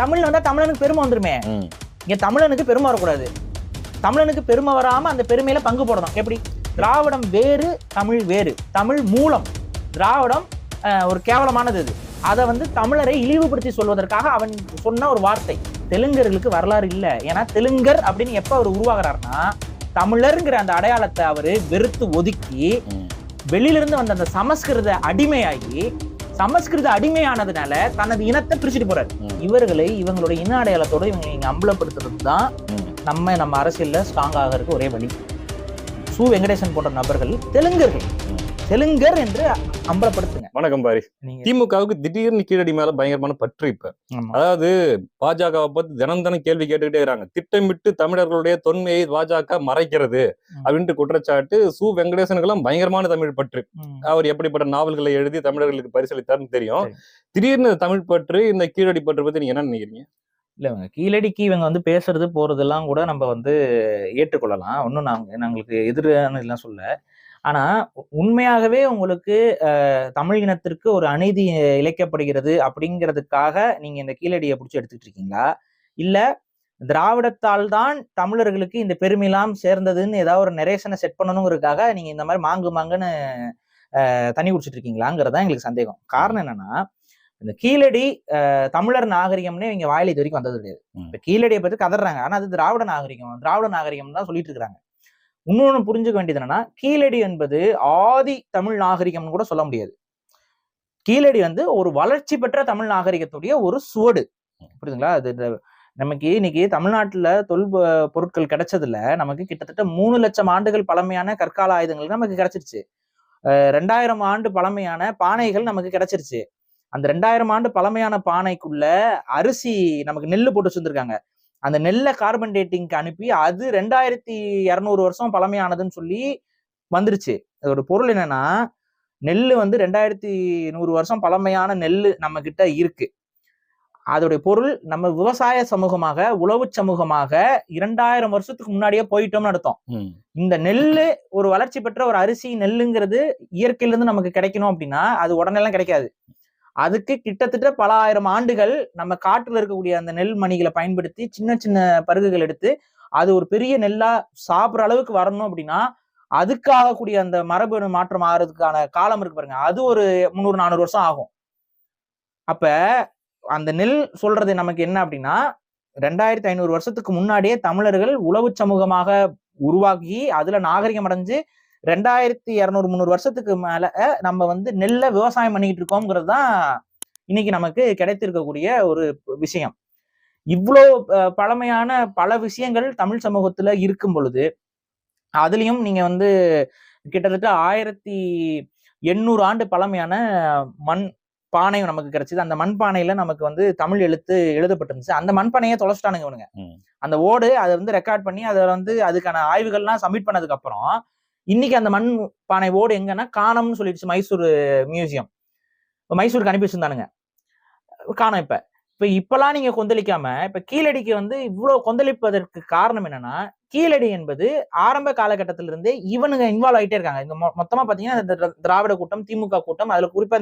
தமிழ்ல வந்தா தமிழனுக்கு பெருமை வந்துருமே. இங்க தமிழனுக்கு பெருமை வரக்கூடாது. தமிழனுக்கு பெருமை வராம அந்த பெருமையில பங்கு போடணும். எப்படி? திராவிடம் வேறு, தமிழ் வேறு. தமிழ் மூலம், திராவிடம் ஒரு கேவலமானது. இது அதை வந்து தமிழரை இழிவுபடுத்தி சொல்வதற்காக அவன் சொன்ன ஒரு வார்த்தை. தெலுங்கர்களுக்கு வரலாறு இல்ல. ஏன்னா தெலுங்கர் அப்படின்னு எப்ப அவர் உருவாகிறாருன்னா, தமிழருங்கிற அந்த அடையாளத்தை அவரு வெறுத்து ஒதுக்கி வெளியில இருந்து வந்த அந்த சமஸ்கிருத அடிமையாகி, சமஸ்கிருத அடிமையானதுனால தனது இனத்தை பிரிச்சுட்டு போறாரு. இவர்களை இவங்களோட இன அடையாளத்தோட இவங்க இங்க அம்பலப்படுத்துறது தான் நம்ம அரசியல்ல ஸ்ட்ராங் ஆகிறதுக்கு ஒரே வழி. சு வெங்கடேசன் போன்ற நபர்கள் தெலுங்கர் என்று அம்பலப்படுத்துங்க. வணக்கம் பாரி. திமுகவுக்கு திடீர்னு கீழடி மேல பயங்கரமான பற்று. இப்ப அதாவது பாஜகவை பத்தி தினம் கேள்வி கேட்டுக்கிட்டே இருக்காங்க. திட்டமிட்டு தமிழர்களுடைய தொன்மையை பாஜக மறைக்கிறது அப்படின்ட்டு குற்றச்சாட்டு. சு வெங்கடேசனுக்கு எல்லாம் பயங்கரமான தமிழ் பற்று. அவர் எப்படிப்பட்ட நாவல்களை எழுதி தமிழர்களுக்கு பரிசளித்தார்னு தெரியும். திடீர்னு தமிழ் பற்று, இந்த கீழடி பற்று பத்தி நீங்க என்ன நினைக்கிறீங்க? இல்ல, கீழடிக்கு இவங்க வந்து பேசுறது போறதெல்லாம் கூட நம்ம வந்து ஏற்றுக்கொள்ளலாம். ஒன்னும் நாங்களுக்கு எதிரான எல்லாம் சொல்ல. ஆனா உண்மையாகவே உங்களுக்கு தமிழ் இனத்திற்கு ஒரு அநீதி இழைக்கப்படுகிறது அப்படிங்கிறதுக்காக நீங்க இந்த கீழடியை பிடிச்சி எடுத்துட்டு இருக்கீங்களா? இல்ல திராவிடத்தால் தான் தமிழர்களுக்கு இந்த பெருமையெல்லாம் சேர்ந்ததுன்னு ஏதாவது ஒரு நெரேஷனை செட் பண்ணணுங்கிறதுக்காக நீங்க இந்த மாதிரி மாங்குன்னு தண்ணி குடிச்சிட்டு இருக்கீங்களாங்கிறதா எங்களுக்கு சந்தேகம். காரணம் என்னன்னா, இந்த கீழடி தமிழர் நாகரிகம்னே இவங்க வாயில இது வரைக்கும் வந்தது கிடையாது. இப்ப கீழடியை பத்தி கதறாங்க. ஆனா அது திராவிட நாகரிகம் தான் சொல்லிட்டு இருக்கிறாங்க. இன்னொன்னு புரிஞ்சுக்க வேண்டியது என்னன்னா, கீழடி என்பது ஆதி தமிழ் நாகரிகம்னு கூட சொல்ல முடியாது. கீழடி வந்து ஒரு வளர்ச்சி பெற்ற தமிழ் நாகரிகத்துடைய ஒரு சுவடு. புரியுதுங்களா? அது நமக்கு இன்னைக்கு தமிழ்நாட்டுல பொருட்கள் கிடைச்சதுல நமக்கு கிட்டத்தட்ட 3 லட்சம் ஆண்டுகள் பழமையான கற்கால ஆயுதங்கள் நமக்கு கிடைச்சிருச்சு. 2000 ஆண்டு பழமையான பானைகள் நமக்கு கிடைச்சிருச்சு. அந்த 2000 ஆண்டு பழமையான பானைக்குள்ள அரிசி நமக்கு நெல்லு போட்டு வச்சிருந்திருக்காங்க. அந்த நெல்லை கார்பன் டேட்டிங்க்கு அனுப்பி அது 2200 வருஷம் பழமையானதுன்னு சொல்லி வந்துருச்சு. அதோட பொருள் என்னன்னா, நெல்லு வந்து 2100 வருஷம் பழமையான நெல்லு நம்ம கிட்ட இருக்கு. அதோடைய பொருள் நம்ம விவசாய சமூகமாக, உழவு சமூகமாக 2000 வருஷத்துக்கு முன்னாடியே போயிட்டோம்னு அர்த்தம். இந்த நெல்லு ஒரு வளர்ச்சி பெற்ற ஒரு அரிசி நெல்லுங்கிறது இயற்கையில இருந்து நமக்கு கிடைக்கணும் அப்படின்னா அது உடனே எல்லாம் கிடைக்காது. அதுக்கு கிட்டத்தட்ட பல ஆயிரம் ஆண்டுகள் நம்ம காட்டுல இருக்கக்கூடிய அந்த நெல் மணிகளை பயன்படுத்தி சின்ன சின்ன பருகுகள் எடுத்து அது ஒரு பெரிய நெல்லா சாப்பிட்ற அளவுக்கு வரணும் அப்படின்னா அதுக்காக கூடிய அந்த மரபணு மாற்றம் ஆகிறதுக்கான காலம் இருக்கு பாருங்க, அது ஒரு 300-400 வருஷம் ஆகும். அப்ப அந்த நெல் சொல்றது நமக்கு என்ன அப்படின்னா, 2500 வருஷத்துக்கு முன்னாடியே தமிழர்கள் உழவு சமூகமாக உருவாக்கி அதுல நாகரிகம் அடைஞ்சு 2200-300 வருஷத்துக்கு மேல நம்ம வந்து நெல்லை விவசாயம் பண்ணிக்கிட்டு இருக்கோம்ங்கிறது தான் இன்னைக்கு நமக்கு கிடைத்திருக்கக்கூடிய ஒரு விஷயம். இவ்வளோ பழமையான பல விஷயங்கள் தமிழ் சமூகத்துல இருக்கும் பொழுது அதுலயும் நீங்க வந்து கிட்டத்தட்ட 1800 ஆண்டு பழமையான மண் பானையும் நமக்கு கிடைச்சது. அந்த மண்பானையில நமக்கு வந்து தமிழ் எழுத்து எழுதப்பட்டிருந்துச்சு. அந்த மண்பானையை தொலைச்சிட்டானுங்க இவனுங்க. அந்த ஓடு அதை வந்து ரெக்கார்ட் பண்ணி அதை வந்து அதுக்கான ஆய்வுகள்லாம் சப்மிட் பண்ணதுக்கு அப்புறம் இன்னைக்கு அந்த மண் பானை ஓடு எங்கன்னா காணம்னு சொல்லிடுச்சு மைசூர் மியூசியம். மைசூருக்கு அனுப்பி வச்சிருந்தானுங்க, காணோம். இப்பெல்லாம் நீங்க கொந்தளிக்காம இப்ப கீழடிக்கு வந்து இவ்வளவு கொந்தளிப்பதற்கு காரணம் என்னன்னா, கீழடி என்பது ஆரம்ப காலகட்டத்திலிருந்தே இவனுங்க இன்வால்வ் ஆகிட்டே இருக்காங்க. இந்த மொத்தமா பாத்தீங்கன்னா இந்த திராவிட கூட்டம், திமுக கூட்டம், அதுல குறிப்பா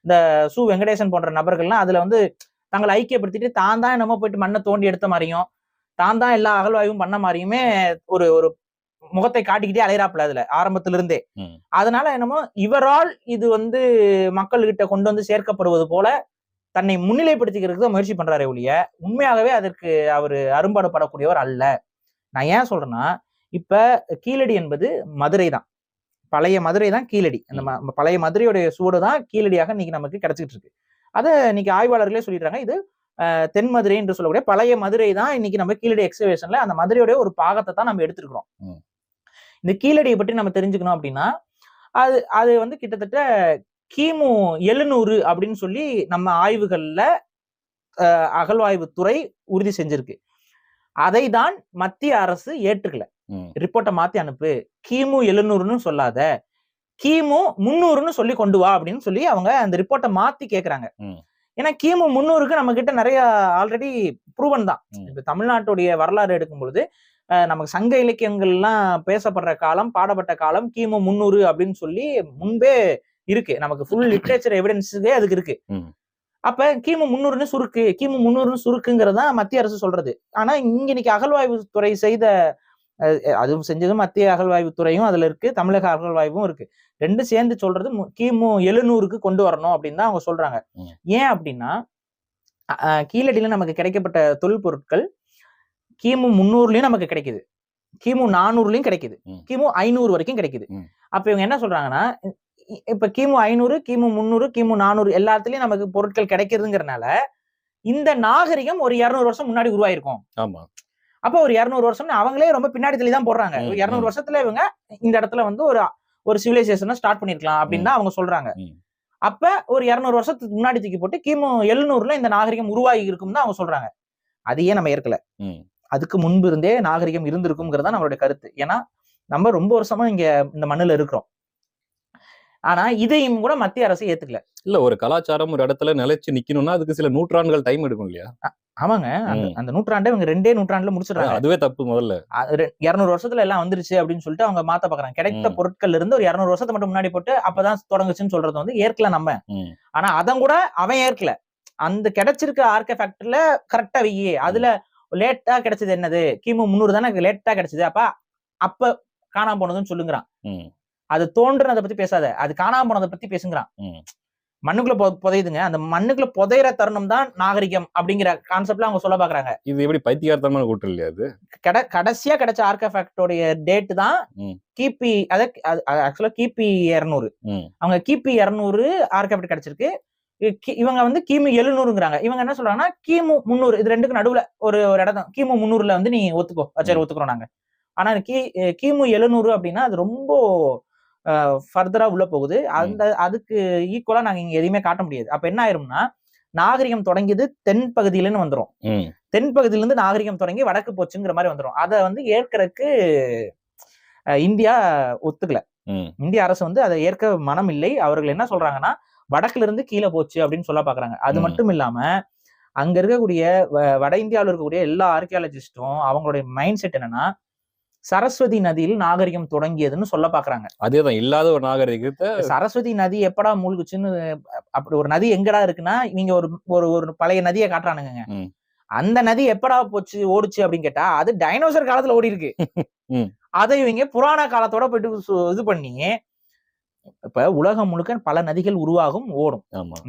இந்த சு வெங்கடேசன் போன்ற நபர்கள்லாம் அதுல வந்து தங்களை ஐக்கியப்படுத்திட்டு தான் என்னமோ போயிட்டு மண்ணை தோண்டி எடுத்த மாதிரியும் தான் எல்லா அகழ்வாய்வும் பண்ண மாதிரியுமே ஒரு முகத்தை காட்டிக்கிட்டே அலையறாப்புல அதுல ஆரம்பத்துல இருந்தே. அதனால என்னமோ இவரால் இது வந்து மக்கள்கிட்ட கொண்டு வந்து சேர்க்கப்படுவது போல தன்னை முன்னிலைப்படுத்திக்கிறதுக்கு தான் முயற்சி பண்றாரே ஒழிய உண்மையாகவே அதற்கு அவரு அரும்பாடுபடக்கூடியவர் அல்ல. நான் ஏன் சொல்றேன்னா, இப்ப கீழடி என்பது மதுரை தான், பழைய மதுரை தான் கீழடி. அந்த பழைய மதுரையுடைய சூடு தான் கீழடியாக இன்னைக்கு நமக்கு கிடைச்சிட்டு இருக்கு. அதை இன்னைக்கு ஆய்வாளர்களே சொல்லிடுறாங்க. இது தென் மதுரை என்று சொல்லக்கூடிய பழைய மதுரை தான் இன்னைக்கு நம்ம கீழடி எக்ஸ்கவேஷன்ல அந்த மதுரையோட ஒரு பாகத்தை தான் நம்ம எடுத்துருக்கிறோம். இந்த கீழடியை பற்றி நம்ம தெரிஞ்சுக்கணும் அப்படின்னா அது வந்து கிட்டத்தட்ட கிமு 700 அப்படின்னு சொல்லி நம்ம ஆய்வுகள்ல அகழ்வாய்வு துறை உறுதி செஞ்சிருக்கு. அதை தான் மத்திய அரசு ஏற்றுக்கல. ரிப்போர்ட்டை மாத்தி அனுப்பு, கிமு 700ன்னு சொல்லாத, கிமு 300ன்னு சொல்லி கொண்டு வா அப்படின்னு சொல்லி அவங்க அந்த ரிப்போர்ட்டை மாத்தி கேட்கறாங்க. ஏன்னா கிமு 300க்கு நம்ம கிட்ட நிறைய ஆல்ரெடி ப்ரூவன் தான். இப்ப தமிழ்நாட்டுடைய வரலாறு எடுக்கும் பொழுது நமக்கு சங்க இலக்கியங்கள்லாம் பேசப்படுற காலம், பாடப்பட்ட காலம் கிமு 300 அப்படின்னு சொல்லி முன்பே இருக்கு. நமக்கு ஃபுல் லிட்ரேச்சர் எவிடன்ஸுக்கே அதுக்கு இருக்கு. அப்ப கிமு 300ன்னு சுருக்கு, கிமு 300ன்னு சுருக்குங்கிறது தான் மத்திய அரசு சொல்றது. ஆனா இங்க இன்னைக்கு அகழ்வாய்வுத்துறை செய்த அதுவும் செஞ்சதும் மத்திய அகழ்வாய்வுத்துறையும் அதுல இருக்கு, தமிழக அகழ்வாய்வும் இருக்கு. 2 சேர்ந்து சொல்றது கிமு 700க்கு கொண்டு வரணும் அப்படின்னு தான் அவங்க சொல்றாங்க. ஏன் அப்படின்னா கீழடியில நமக்கு கிடைக்கப்பட்ட தொல்பொருட்கள் கிமு 300லயும் நமக்கு கிடைக்குது, கிமு 400லயும் கிடைக்குது, கிமு 500 வரைக்கும் கிடைக்குது. அப்ப இவங்க என்ன சொல்றாங்கன்னா, இப்ப கிமு 500, கிமு 300, கிமு 400 எல்லாத்துலயும் நமக்கு பொருட்கள் கிடைக்கிறதுங்கிறனால இந்த நாகரிகம் ஒரு 200 வருஷம் முன்னாடி உருவாயிருக்கும். ஆமா. அப்ப ஒரு 200 வருஷம் அவங்களே ரொம்ப பின்னாடி தள்ளி தான் போடுறாங்க. 200 வருஷத்துல இவங்க இந்த இடத்துல வந்து ஒரு சிவிலைசேஷனை ஸ்டார்ட் பண்ணிருக்கலாம் அப்படின்னு தான் அவங்க சொல்றாங்க. அப்ப ஒரு 200 வருஷத்துக்கு முன்னாடி தூக்கி போட்டு கிமு 700ல இந்த நாகரிகம் உருவாகி இருக்கும் தான் அவங்க சொல்றாங்க. அதையே நம்ம ஏற்கல. அதுக்கு முன்பு இருந்தே நாகரிகம் இருந்திருக்கும்ங்கிறதா நம்மளுடைய கருத்து. ஏன்னா நம்ம ரொம்ப வருஷமா இங்க இந்த மண்ணுல இருக்கிறோம். ஆனா இதையும் கூட மத்திய அரசு ஏத்துக்கல. இல்ல, ஒரு கலாச்சாரம் ஒரு இடத்துல நிலைச்சு நிக்கணும்னா அதுக்கு சில நூற்றாண்டுகள் டைம் எடுக்கும் இல்லையா? ஆமாங்க. அந்த நூற்றாண்டை இவங்க 2 நூற்றாண்டுல முடிச்சிடுறாங்க. அதுவே தப்பு. முதல்ல 200 வருஷத்துல எல்லாம் வந்துருச்சு அப்படின்னு சொல்லிட்டு அவங்க மாத்த பாக்குறாங்க. கிடைத்த பொருட்கள் இருந்து ஒரு 200 வருஷத்தை மட்டும் முன்னாடி போட்டு அப்பதான் தொடங்குச்சுன்னு சொல்றது வந்து ஏற்கல நம்ம. ஆனா அதன் கூட அவன் ஏற்கல. அந்த கிடைச்சிருக்க ஆர்டிஃபேக்ட்ல கரெக்டா வையே, அதுல லேட்டா கிடைச்சது என்னது, கிமு 300 தானே லேட்டா கிடைச்சது, அப்ப காணாம போனதுன்னு சொல்லுங்கிறான். அது தோன்றதை பத்தி பேசாத, அது காணாம போனதை பத்தி பேசுங்கிறான். மண்ணுக்குள்ள புதையுதுங்க, அந்த மண்ணுக்குள்ள புதையிற தருணம் தான் நாகரிகம் அப்படிங்கிற கான்செப்ட்ல அவங்க சொல்ல பாக்குறாங்க. இது எப்படி பைத்தியார்த்தமான கூட்டம் இல்லையா? அது கடைசியா கிடைச்ச ஆர்டிஃபேக்டோடைய டேட் தான் கிபி, ஆக்சுவலா கிபி 200. அவங்க கிபி 200 ஆர்டிஃபேக்ட் கிடைச்சிருக்கு. இவங்க வந்து கிமு 700ங்கிறாங்க. இவங்க என்ன சொல்றாங்கன்னா கிமு 300, இது ரெண்டுக்கு நடுவுல ஒரு இடம். கிமு 300ல வந்து நீ ஒத்துக்கோ, சரி ஒத்துக்கிறோம் நாங்க. ஆனா கிமு 700 அப்படின்னா அது ரொம்ப ஃபர்தரா உள்ள போகுது. அதுக்கு ஈக்குவலா நாங்க இங்க எதையுமே காட்ட முடியாது. அப்ப என்ன ஆயிரும்னா, நாகரிகம் தொடங்கியது தென் பகுதியிலன்னு வந்துரும். தென் பகுதியில இருந்து நாகரிகம் தொடங்கி வடக்கு போச்சுங்கிற மாதிரி வந்துரும். அதை வந்து ஏற்கறதுக்கு இந்தியா ஒத்துக்கல. இந்திய அரசு வந்து அதை ஏற்க மனம் இல்லை. அவர்கள் என்ன சொல்றாங்கன்னா, வடக்குல இருந்து கீழே போச்சு அப்படின்னு சொல்ல பாக்குறாங்க. அது மட்டும் இல்லாம அங்க இருக்கக்கூடிய வட இந்தியாவில் இருக்கக்கூடிய எல்லா ஆர்கியாலஜிஸ்டும் அவங்களுடைய மைண்ட் செட் என்னன்னா, சரஸ்வதி நதியில் நாகரிகம் தொடங்கியதுன்னு சொல்ல பாக்குறாங்க. அதேதான், இல்லாத ஒரு நாகரிகத்தை சரஸ்வதி நதி எப்படா மூழ்குச்சுன்னு, அப்படி ஒரு நதி எங்கடா இருக்குன்னா, நீங்க ஒரு பழைய நதியை காட்டுறானுங்க. அந்த நதி எப்படா போச்சு ஓடுச்சு அப்படின்னு கேட்டா, அது டைனோசர் காலத்துல ஓடி இருக்கு. அதை இவங்க புராண காலத்தோட போயிட்டு இது பண்ணி, இப்ப உலகம் முழுக்க பல நதிகள் உருவாகும், ஓடும்.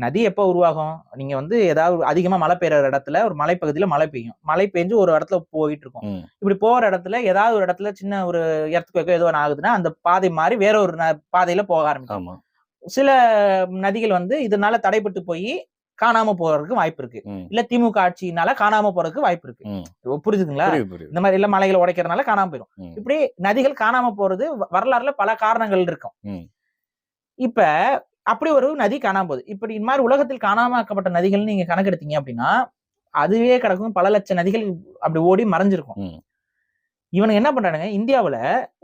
நதி எப்ப உருவாகும்? நீங்க வந்து ஏதாவது அதிகமா மழை பெய்யற இடத்துல ஒரு மலைப்பகுதியில மழை பெய்யும். மழை பெஞ்சு ஒரு இடத்துல போயிட்டு இருக்கும். இப்படி போற இடத்துல ஏதாவது ஒரு இடத்துல சின்ன ஒரு எர்த்குவேக்கோ ஏதோ ஆகுதுன்னா அந்த பாதை மாறி வேற ஒரு பாதையில போக ஆரம்பிக்கும். சில நதிகள் வந்து இதனால தடைப்பட்டு போய் காணாம போறதுக்கு வாய்ப்பு இருக்கு. இல்ல திமுக ஆட்சியினால காணாம போறதுக்கு வாய்ப்பு இருக்கு. புரியுதுங்களா? இந்த மாதிரி இல்ல மலைகளை உடைக்கிறதுனால காணாம போயிடும். இப்படி நதிகள் காணாம போறது வரலாறுல பல காரணங்கள் இருக்கும். இப்ப அப்படி ஒரு நதி காணாம போகுது. இப்படி இந்த மாதிரி உலகத்தில் காணாம ஆக்கப்பட்ட நதிகள் நீங்க கணக்கெடுத்தீங்க அப்படின்னா அதுவே கிடக்கும், பல லட்சம் நதிகள் அப்படி ஓடி மறைஞ்சிருக்கும். இவனுங்க என்ன பண்றானுங்க, இந்தியாவுல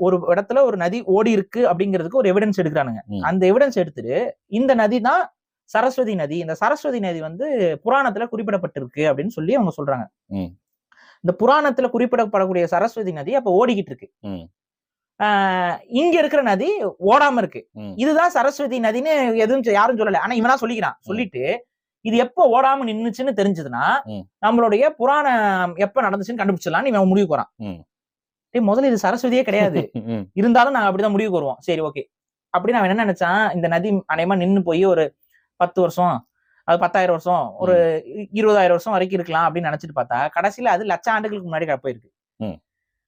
ஒரு இடத்துல ஒரு நதி ஓடி இருக்கு அப்படிங்கிறதுக்கு ஒரு எவிடன்ஸ் எடுக்கிறானுங்க. அந்த எவிடன்ஸ் எடுத்துட்டு இந்த நதி தான் சரஸ்வதி நதி, இந்த சரஸ்வதி நதி வந்து புராணத்துல குறிப்பிடப்பட்டிருக்கு அப்படின்னு சொல்லி அவங்க சொல்றாங்க. இந்த புராணத்துல குறிப்பிடப்படக்கூடிய சரஸ்வதி நதி அப்ப ஓடிக்கிட்டு இருக்கு. இங்க இருக்கிற நதி ஓடாம இருக்கு. இதுதான் சரஸ்வதி நதின்னு எதுவும் யாரும் சொல்லல. ஆனா இவனா சொல்லிக்கிறான். சொல்லிட்டு இது எப்ப ஓடாம நின்னுச்சுன்னு தெரிஞ்சதுன்னா நம்மளுடைய புராணம் எப்ப நடந்துச்சுன்னு கண்டுபிடிச்சிடலாம் இவன் முடிவுக்கு வரான். முதல்ல இது சரஸ்வதியே கிடையாது, இருந்தாலும் நாங்க அப்படிதான் முடிவுக்கு வருவோம். சரி ஓகே அப்படின்னு அவன் என்ன நினைச்சான், இந்த நதி அநேகமா நின்னு போய் ஒரு 10 வருஷம், அது 10,000 வருஷம், ஒரு 20,000 வருஷம் வரைக்கும் இருக்கலாம் அப்படின்னு நினைச்சிட்டு பார்த்தா கடைசியில அது லட்சம் ஆண்டுகளுக்கு முன்னாடி போயிருக்கு.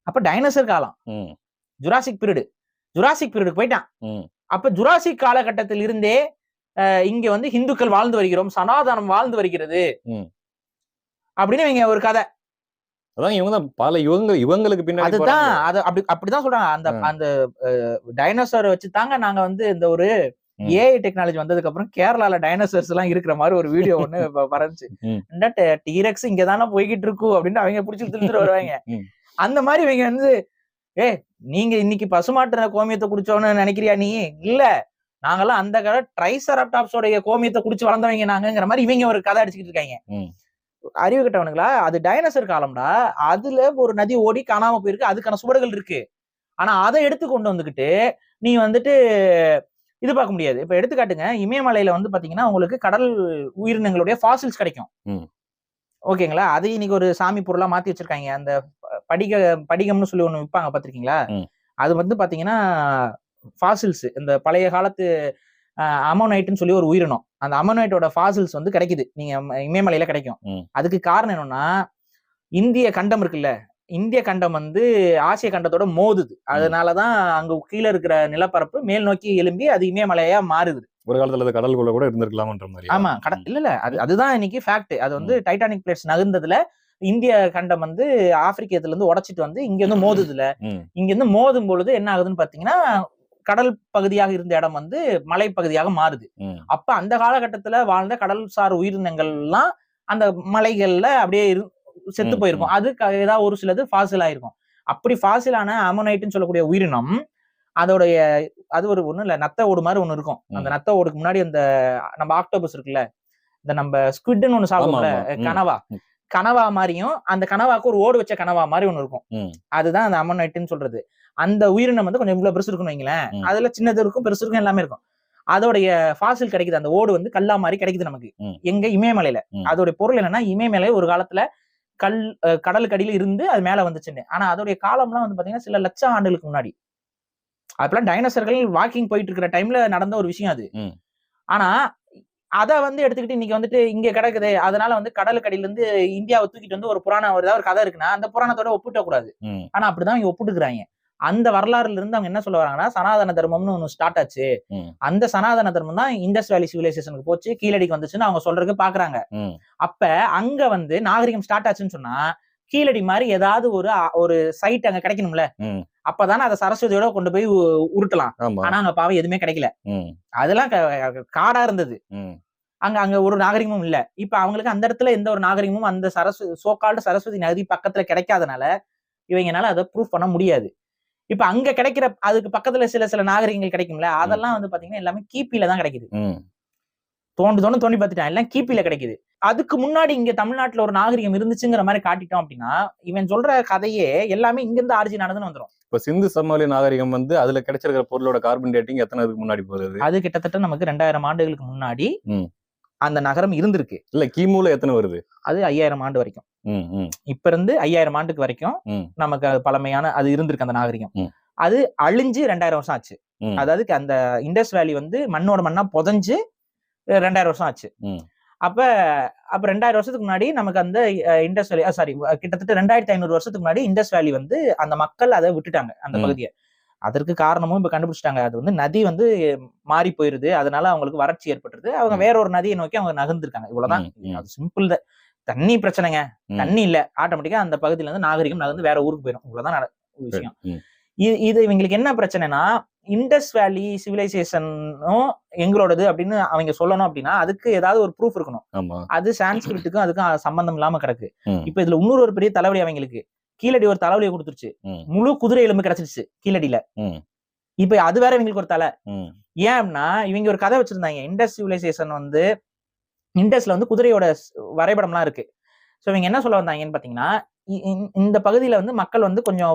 அப்ப டைனோசர் காலம், ஜுராசிக் பீரியடுக்கு போயிட்டான். அப்ப ஜுராசிக் காலகட்டத்தில் இருந்தே இங்க வந்து இந்துக்கள் வாழ்ந்து வருகிறோம், சனாதனம் வாழ்ந்து வருகிறது அப்படின்னு இவங்க ஒரு கதை. அதான் இவங்க தான் பல இவங்களுக்கு பின்னாடி அதுதான் அது அப்படிதான் சொல்றாங்க. அந்த டைனோசர் வச்சு தாங்க நாங்க வந்து இந்த ஒரு ஏஐ டெக்னாலஜி வந்ததுக்கு அப்புறம் கேரளால டைனோசர்ஸ் எல்லாம் இருக்கிற மாதிரி ஒரு வீடியோ ஒண்ணு பறந்துச்சு. டீரெக்ஸ் இங்கதானே போய்கிட்டு இருக்கும் அப்படின்னு அவங்க பிடிச்சி திருத்துட்டு வருவாங்க. அந்த மாதிரி இவங்க வந்து நீங்க இன்னைக்கு பசுமாட்டு கோமியத்தை குடிச்சோன்னு நினைக்கிறியா நீ? இல்ல, நாங்கெல்லாம் அந்த கால ட்ரைசராப்டாப்ஸோட கோமியத்தை குடிச்சு வளர்ந்தவங்க நாங்கிற மாதிரி இவங்க ஒரு கதை அடிச்சுக்கிட்டு இருக்காங்க. அறிவு கட்டவனுங்களா, அது டைனோசர் காலம்டா. அதுல ஒரு நதி ஓடி காணாம போயிருக்கு, அதுக்கான சுவடுகள் இருக்கு. ஆனா அதை எடுத்து கொண்டு வந்துகிட்டு நீ வந்துட்டு இது பார்க்க முடியாது. இப்ப எடுத்துக்காட்டுங்க, இமயமலையில வந்து பாத்தீங்கன்னா உங்களுக்கு கடல் உயிரினங்களுடைய ஃபாசில்ஸ் கிடைக்கும். ஓகேங்களா? அது இன்னைக்கு ஒரு சாமி பொருளா மாத்தி வச்சிருக்காங்க. அந்த படிகம்னு சொல்லி ஒண்ணு விற்பாங்க, பாத்திருக்கீங்களா? அது வந்து பாத்தீங்கன்னா ஃபாசில்ஸ், இந்த பழைய காலத்து அமோனைட்னு சொல்லி ஒரு உயிரினம், அந்த அமோனைட்டோட ஃபாசில்ஸ் வந்து கிடைக்குது, நீங்க இமயமலையில கிடைக்கும். அதுக்கு காரணம் என்னன்னா, இந்திய கண்டம் இருக்குல்ல, இந்திய கண்டம் வந்து ஆசிய கண்டத்தோட மோதுது. அதனாலதான் அங்க கீழே இருக்கிற நிலப்பரப்பு மேல் நோக்கி எழும்பி அது இமயமலையா மாறுது. ஒரு காலத்துல கடலுக்குள்ள கூட இருந்திருக்கலாம்ன்ற மாதிரி. ஆமா, இல்ல அதுதான் இன்னைக்கு ஃபேக்ட். அது வந்து டைட்டானிக் பிளேட்ஸ் நகர்ந்ததுல இந்திய கண்டம் வந்து ஆப்பிரிக்கத்துல இருந்து உடைச்சிட்டு வந்து இங்க இருந்து மோதுதுல, இங்க இருந்து மோதும் பொழுது என்ன ஆகுதுன்னு பாத்தீங்கன்னா, கடல் பகுதியாக இருந்த இடம் வந்து மலை பகுதியாக மாறுது. அப்ப அந்த காலகட்டத்துல வாழ்ந்த கடல்சார் உயிரினங்கள் எல்லாம் அந்த மலைகள்ல அப்படியே செத்து போயிருக்கும். அது ஏதாவது ஒரு சிலது ஃபாசில் ஆயிருக்கும். அப்படி ஃபாசிலான அமோனைட்னு சொல்லக்கூடிய உயிரினம், அதோடைய அது ஒரு ஒண்ணு இல்ல, நத்த ஓடு மாதிரி ஒண்ணு இருக்கும். அந்த நத்த ஓடுக்கு முன்னாடி அந்த நம்ம ஆக்டோபஸ் இருக்குல்ல, இந்த நம்ம ஸ்குவிட்னு ஒண்ணு சாப்பிடும்ல, கனவா மாதிரியும், அந்த கனவாக்கு ஒரு ஓடு வச்ச கனவா மாதிரி ஒண்ணு இருக்கும். அதுதான் அந்த அமோனைட்னு சொல்றது. அந்த உயிரினம் வந்து கொஞ்சம் இவ்வளவு பெருசு இருக்குன்னு வைங்களேன். அதுல சின்னது இருக்கும், பெருசு இருக்கும், எல்லாமே இருக்கும். அதோடைய ஃபாசில் கிடைக்குது, அந்த ஓடு வந்து கல்லா மாதிரி கிடைக்குது நமக்கு. எங்க இமயமலையில. அதோட பொருள் என்னன்னா, இமயமலை ஒரு காலத்துல கடலுக்கடியில இருந்து அது மேல வந்துச்சுன்னு. ஆனா அதோடைய காலம்லாம் வந்து பாத்தீங்கன்னா சில லட்சம் ஆண்டுகளுக்கு முன்னாடி. அப்பெல்லாம் டைனோசர்கள் வாக்கிங் போயிட்டு இருக்கிற டைம்ல நடந்த ஒரு விஷயம் அது. ஆனா அத வந்து எடுத்துக்கிட்டு இன்னைக்கு வந்துட்டு இங்க கிடக்குது, அதனால வந்து கடலுக்கடியில இருந்து இந்தியாவை தூக்கிட்டு வந்து ஒரு புராணம், ஏதாவது ஒரு கதை இருக்குன்னா அந்த புராணத்தோட ஒப்பிட்ட கூடாது. ஆனா அப்படிதான் இங்க ஒப்பிட்டுக்கிறாங்க. அந்த வரலாறுல இருந்து அவங்க என்ன சொல்ல வராங்கன்னா, சனாதன தர்மம்னு ஒண்ணு ஸ்டார்ட் ஆச்சு. அந்த சனாதன தர்மம் தான் இண்டஸ் வேலி சிவிலைசேஷனுக்கு போச்சு, கீழடிக்கு வந்துச்சுன்னு அவங்க சொல்றதுக்கு பாக்குறாங்க. அப்ப அங்க வந்து நாகரிகம் ஸ்டார்ட் ஆச்சுன்னு சொன்னா, கீழடி மாதிரி ஏதாவது ஒரு சைட் அங்க கிடைக்கணும்ல. அப்பதானே அதை சரஸ்வதியோட கொண்டு போய் உருட்டலாம். ஆனா அங்க பாவம் எதுவுமே கிடைக்கல. அதெல்லாம் காடா இருந்தது. அங்க ஒரு நாகரிகமும் இல்ல. இப்ப அவங்களுக்கு அந்த இடத்துல எந்த ஒரு நாகரிகமும் அந்த சரஸ்வதி நதி பக்கத்துல கிடைக்காதனால இவங்கனால அதை ப்ரூவ் பண்ண முடியாது. இப்ப அங்க கிடைக்கிற அதுக்கு பக்கத்துல சில நாகரிகங்கள் கிடைக்கும்ல, அதெல்லாம் வந்து பாத்தீங்கன்னா எல்லாமே கிபில தான் கிடைக்குது. தோண்டி பார்த்துட்டான், எல்லாம் கிபில கிடைக்குது. அதுக்கு முன்னாடி இங்க தமிழ்நாட்டுல ஒரு நாகரிகம் இருந்துச்சுங்கிற மாதிரி காட்டிட்டோம் அப்படின்னா, இவன் சொல்ற கதையே எல்லாமே இங்க இருந்து ஆரிஜின் ஆனதுன்னு வந்துரும். இப்ப சிந்து சமவெளி நாகரிகம் வந்து அதுல கிடைச்சிருக்கிற பொருளோட கார்பன் டேட்டிங் எத்தனை இதுக்கு முன்னாடி போகுது? அது கிட்டத்தட்ட நமக்கு 2000 ஆண்டுகளுக்கு முன்னாடி அந்த நகரம் இருந்திருக்கு. இல்ல கிமுல எத்தனை வருது? அது 5000 ஆண்டு வரைக்கும். இப்ப இருந்து 5000 ஆண்டுக்கு வரைக்கும் நமக்கு பழமையான அது இருந்திருக்கு அந்த நாகரிகம். அது அழிஞ்சு 2000 வருஷம் ஆச்சு. அதாவது அந்த இண்டஸ் வேலி வந்து மண்ணோட மண்ணா புதைஞ்சு 2000 வருஷம் ஆச்சு. அப்ப 2000 வருஷத்துக்கு முன்னாடி நமக்கு அந்த இண்டஸ் வேலி கிட்டத்தட்ட 2500 வருஷத்துக்கு முன்னாடி இண்டஸ் வேலி வந்து அந்த மக்கள் அதை விட்டுட்டாங்க அந்த பகுதியை. அதற்கு காரணமும் இப்ப கண்டுபிடிச்சிட்டாங்க. அது வந்து நதி வந்து மாறி போயிருது, அதனால அவங்களுக்கு வறட்சி ஏற்பட்டுருது. அவங்க வேற ஒரு நதியை நோக்கி அவங்க நகர்ந்துருக்காங்க. இவ்வளவுதான். அது சிம்பிள் தான். தண்ணி பிரச்சனைங்க, தண்ணி இல்ல, ஆட்டோமேட்டிக்கா அந்த பகுதியில இருந்து நாகரிகம் நகர்ந்து வேற ஊருக்கு போயிடும். இவ்வளவுதான் விஷயம். இது இவங்களுக்கு என்ன பிரச்சனைனா, இண்டஸ் வேலி சிவிலைசேஷனும் எங்களோடது அப்படின்னு அவங்க சொல்லணும் அப்படின்னா அதுக்கு ஏதாவது ஒரு ப்ரூஃப் இருக்கணும். அது சான்ஸ்கிரிட்டுக்கும் அதுக்கும் சம்பந்தம் இல்லாம கிடக்கு. இப்ப இதுல இன்னொரு ஒரு பெரிய தலைவலி அவங்களுக்கு, கீழடி ஒரு தலைவலியை கொடுத்துருச்சு. முழு குதிரை எலும்பு கிடைச்சிருச்சு கீழடியில. இப்ப அது வேற இவங்களுக்கு ஒரு தலை. ஏன்னா இவங்க ஒரு கதை வச்சிருந்தாங்க, இண்டஸ் சிவிலைசேஷன் வந்து இண்டஸ்ல வந்து குதிரையோட வரைபடம் எல்லாம் இருக்கு. சோ இவங்க என்ன சொல்ல வந்தாங்கன்னு பாத்தீங்கன்னா, இந்த பகுதியில வந்து மக்கள் வந்து கொஞ்சம்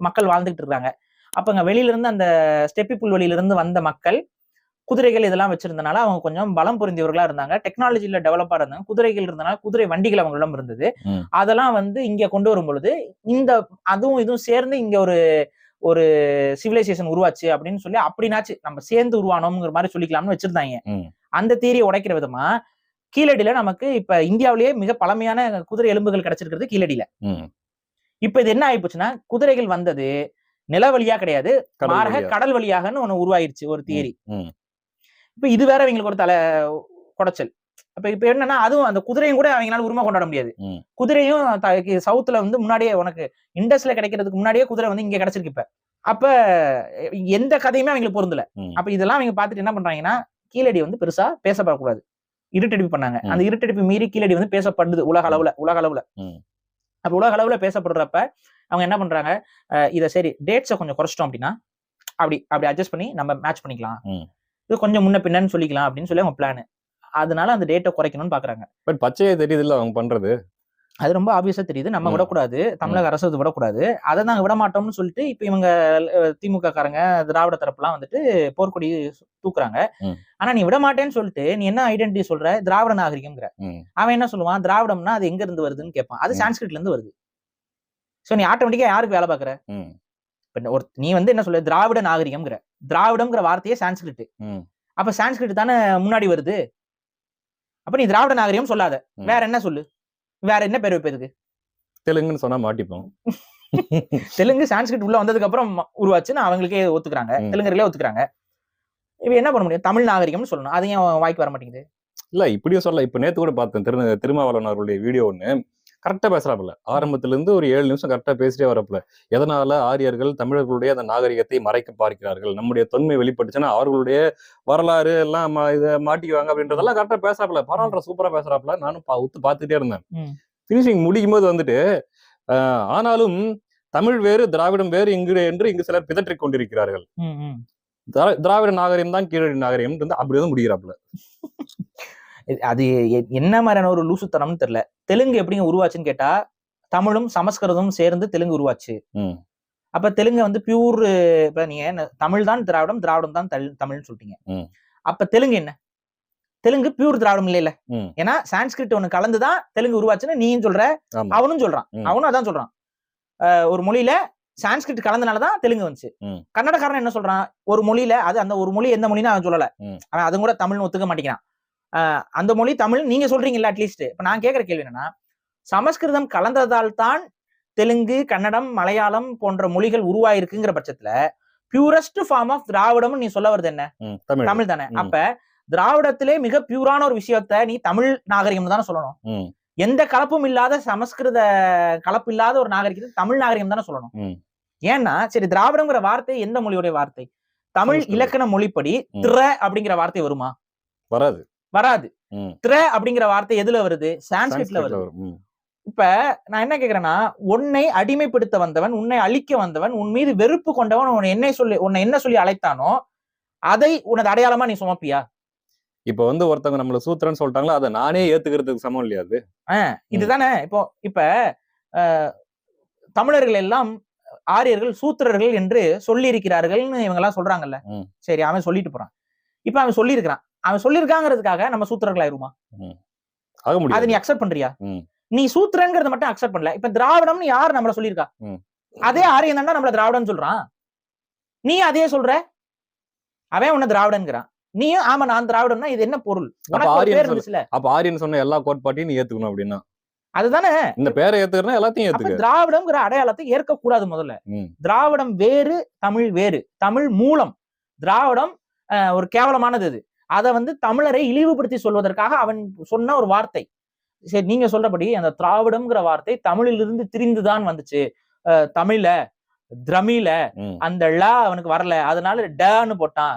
மக்கள் வாழ்ந்துகிட்டு இருக்காங்க. அப்ப அங்க வெளியில இருந்து அந்த ஸ்டெப்பி புல்வெளியில இருந்து வந்த மக்கள் குதிரைகள் இதெல்லாம் வச்சிருந்தனால அவங்க கொஞ்சம் பலம் பொருந்தியவர்களா இருந்தாங்க. டெக்னாலஜில டெவலப்பா இருந்தாங்க. குதிரைகள் இருந்தனால குதிரை வண்டிகள் அவங்களிடம் இருந்தது. அதெல்லாம் வந்து இங்க கொண்டு வரும் பொழுது அதுவும் இதுவும் சேர்ந்து இங்க ஒரு சிவிலைசேஷன் உருவாச்சு அப்படின்னு சொல்லி, அப்படின்னாச்சு நம்ம சேர்ந்து உருவானோம்ங்கிற மாதிரி சொல்லிக்கலாம்னு வச்சிருந்தாங்க. அந்த தியரியை உடைக்கிற விதமா கீழடியில நமக்கு இப்ப இந்தியாவிலேயே மிக பழமையான குதிரை எலும்புகள் கிடைச்சிருக்கிறது கீழடியில. இப்ப இது என்ன ஆயிப்போச்சுன்னா, குதிரைகள் வந்தது நில வழியா கிடையாது, மாறாக கடல் வழியாகன்னு ஒண்ணு உருவாயிருச்சு ஒரு தியரி. இப்ப இது வேற இவங்களுக்கு ஒரு தலை குடைச்சல். இப்ப என்னன்னா, அதுவும் அந்த குதிரையும் கூட அவங்களால உரிமை கொண்டாட முடியாது. குதிரையும் சவுத்துல வந்து முன்னாடியே உனக்கு இண்டஸ்ல கிடைக்கிறதுக்கு முன்னாடியே குதிரை வந்து இங்க கிடைச்சிருக்கு. இப்ப அப்ப எந்த கதையுமே அவங்களுக்கு பொருந்தல. அப்ப இதெல்லாம் அவங்க பாத்துட்டு என்ன பண்றாங்கன்னா, கீழடி வந்து பெருசா பேசப்படக்கூடாது, இருட்டடிப்பு பண்ணாங்க. அந்த இருட்டடிப்பு மீறி கீழடி வந்து பேசப்படுது உலக அளவுல. அப்ப உலக அளவுல பேசப்படுறப்ப அவங்க என்ன பண்றாங்க, இத சரி டேட்ஸை கொஞ்சம் குறைச்சிட்டோம் அப்படின்னா அப்படி அட்ஜஸ்ட் பண்ணி நம்ம மேட்ச் பண்ணிக்கலாம், இது கொஞ்சம் முன்ன பின்னன்னு சொல்லிக்கலாம் அப்படின்னு சொல்லி அவங்க பிளான். அதனால அந்த டேட்டை குறைக்கணும்னு பாக்குறாங்க. பட் பச்சையே தெரியுது இல்ல அவங்க பண்றது. அது ரொம்ப ஆப்வியஸா தெரியுது. நம்ம ம். விடக்கூடாது. தமிழக அரசு அது விடக்கூடாது. அத நாங்க விட மாட்டோம்னு சொல்லிட்டு, இப்ப இவங்க திமுக காரங்க, திராவிட தரப்புலாம் வந்துட்டு போர்க்கொடி தூக்குறாங்க. ம். ஆனா நீ விட மாட்டேன்னு சொல்லிட்டு, நீ என்ன ஐடென்டிட்டி சொல்ற? திராவிட நாகரிகம்ங்கிற. ம். அவன் என்ன சொல்லுவான்? திராவிடம்னா அது எங்க இருந்து வருதுன்னு கேட்பான். அது ம். சான்ஸ்கிரிட்ல இருந்து வருது. சோ நீ ஆட்டோமேட்டிக்கா யாருக்கு வேலை பார்க்குற? ம். இப்ப நீ வந்து என்ன சொல்ல? திராவிட நாகரிகம்ங்கிற. திராவிடம்ங்கிற வார்த்தையே சான்ஸ்கிரிட். ம். அப்ப சான்ஸ்கிரிட் தானே முன்னாடி வருது. அப்ப நீ திராவிட நாகரிகம் சொல்லாத. ம். வேற என்ன சொல்லு? வேற என்ன பேர் வைப்ப இதுக்கு? தெலுங்குன்னு சொன்னா மாட்டிப்போம். தெலுங்கு சான்ஸ்கிரிட் உள்ள வந்ததுக்கு அப்புறம் உருவாச்சுன்னு அவங்களுக்கே ஒத்துக்கிறாங்க. ம். தெலுங்கர்களே ஒத்துக்கிறாங்க. இப்ப என்ன பண்ண முடியும்? தமிழ் நாகரிகம்னு சொல்லணும். அது ஏன் வாய்க்கு வர மாட்டேங்குது? இல்ல இப்படியும் சொல்லலாம். இப்ப நேத்து கூட பார்த்தேன். திருமாவளவன் அவர்களுடைய வீடியோ ஒண்ணு. கரெக்டா பேசுறாப்புல. ஆரம்பத்துல இருந்து ஒரு 7 நிமிஷம் கரெக்டா பேசிட்டே வரப்புல. எதனால ஆரியர்கள் தமிழர்களுடைய அந்த நாகரிகத்தை மறைக்க பார்க்கிறார்கள்? நம்முடைய தொன்மை வெளிப்பட்டுச்சுன்னா அவர்களுடைய வரலாறு எல்லாம் இத மாட்டிக்குவாங்க அப்படின்றதெல்லாம் கரெக்டா பேசுறாப்புல. பரவாயில்ல, சூப்பரா பேசுறாப்புல. நானும் உத்து பார்த்துட்டே இருந்தேன். பினிஷிங் முடிக்கும் போது வந்துட்டு ஆனாலும் தமிழ் வேறு திராவிடம் வேறு இங்கு சிலர் பிதற்றிக் கொண்டிருக்கிறார்கள். திராவிட நாகரிகம் தான் கீழடி நாகரிகம் அப்படிதான் முடிகிறாப்புல. அது என்ன மாதிரியான ஒரு லூசுத்தனம்னு தெரியல. தெலுங்கு எப்படிங்க உருவாச்சுன்னு கேட்டா, தமிழும் சமஸ்கிருதமும் சேர்ந்து தெலுங்கு உருவாச்சு. அப்ப தெலுங்கு வந்து பியூர், இப்ப நீங்க தமிழ் தான் திராவிடம், திராவிடம் தான் தமிழ்னு சொல்லிட்டீங்க. அப்ப தெலுங்கு என்ன? தெலுங்கு பியூர் திராவிடம் இல்ல. ஏன்னா சான்ஸ்கிரிட் ஒண்ணு கலந்துதான் தெலுங்கு உருவாச்சுன்னு நீயும் சொல்ற, அவனும் சொல்றான். அவனும் அதான் சொல்றான். ஒரு மொழியில சான்ஸ்கிரிட் கலந்தனாலதான் தெலுங்கு வந்துச்சு. கன்னடக்காரன் என்ன சொல்றான்? ஒரு மொழியில அந்த ஒரு மொழி எந்த மொழின்னு அவன் சொல்லல. அவன் அதுவும் கூட தமிழ்னு ஒத்துக்க மாட்டேங்கிறான். அந்த மொழி தமிழ் நீங்க சொல்றீங்கல்ல அட்லீஸ்ட். இப்ப நான் கேட்கிற கேள்வி என்னன்னா, சமஸ்கிருதம் கலந்ததால் தான் தெலுங்கு, கன்னடம், மலையாளம் போன்ற மொழிகள் உருவாயிருக்குங்கிற பட்சத்துல பியூரஸ்ட் ஃபார்ம் ஆஃப் திராவிடம் நீ சொல்ல வருது என்ன? தமிழ் தானே. அப்ப திராவிடத்திலே மிக பியூரான ஒரு விஷயத்த நீ தமிழ் நாகரிகம் தானே சொல்லணும். எந்த கலப்பும் இல்லாத சமஸ்கிருத கலப்பு இல்லாத ஒரு நாகரிகத்தை தமிழ் நாகரிகம் தானே சொல்லணும். ஏன்னா சரி, திராவிடங்கிற வார்த்தை எந்த மொழியுடைய வார்த்தை? தமிழ் இலக்கண மொழிப்படி திர அப்படிங்கிற வார்த்தை வருமா? வராது. திர அப்படிங்கிற வார்த்தை எதுல வருது? சான்ஸ்கிரிட்ல வருது. இப்ப நான் என்ன கேக்குறேன்னா, உன்னை அடிமைப்படுத்த வந்தவன், உன்னை அழிக்க வந்தவன், உன் மீது வெறுப்பு கொண்டவன் உன்னை என்ன சொல்லி அழைத்தானோ அதை உனது அடையாளமா நீ சுமப்பியா? இப்ப வந்து ஒருத்தவங்க நம்மள சூத்திரன்னு சொல்லிட்டாங்களா, அதை நானே ஏத்துக்கிறதுக்கு சமம் இல்லையா அது? இதுதானே. இப்ப தமிழர்கள் எல்லாம் ஆரியர்கள் சூத்திரர்கள் என்று சொல்லி இருக்கிறார்கள்னு இவங்க எல்லாம் சொல்றாங்கல்ல. சரி, அவன் சொல்லிட்டு போறான். இப்ப அவன் சொல்லி இருக்கிறான். அவன் சொல்லிருக்காங்கிறதுக்காக நம்ம சூத்திரர்கள் ஆயிருமா? அதை நீ அக்செப்ட் பண்றியா? நீ சூத்திரங்கிறத மட்டும் அக்செப்ட் பண்ணல. இப்ப திராவிடம்னு யார் நம்மள சொல்லியிருக்கா? அதே ஆரியன் தான்டா நம்மள திராவிடம் சொல்றான். நீ அதே சொல்ற. அவன் உன்ன திராவிடன்ங்கிறான். நீயும் ஆமா நான் திராவிடம்னா இது என்ன பொருள்? அப்ப ஆரியன் சொன்ன எல்லா கோட்பாட்டையும் நீ ஏத்துக்கணும் அப்படின்னா அதுதானே. இந்த பேரை ஏத்துக்கிறனா எல்லாத்தையும் ஏத்துக்க. திராவிடம்ங்கிற அடையாளத்தை ஏற்க கூடாது முதல்ல. திராவிடம் வேறு, தமிழ் வேறு. தமிழ் மூலம். திராவிடம் ஒரு கேவலமானது. அது அதை வந்து தமிழரை இழிவுபடுத்தி சொல்வதற்காக அவன் சொன்ன ஒரு வார்த்தை. சரி, நீங்க சொல்றபடி அந்த திராவிடம்ங்கிற வார்த்தை தமிழிலிருந்து திரிந்துதான் வந்துச்சு. தமிழ்ல திரமில அந்த ல அவனுக்கு வரல, அதனால டன்னு போட்டான்.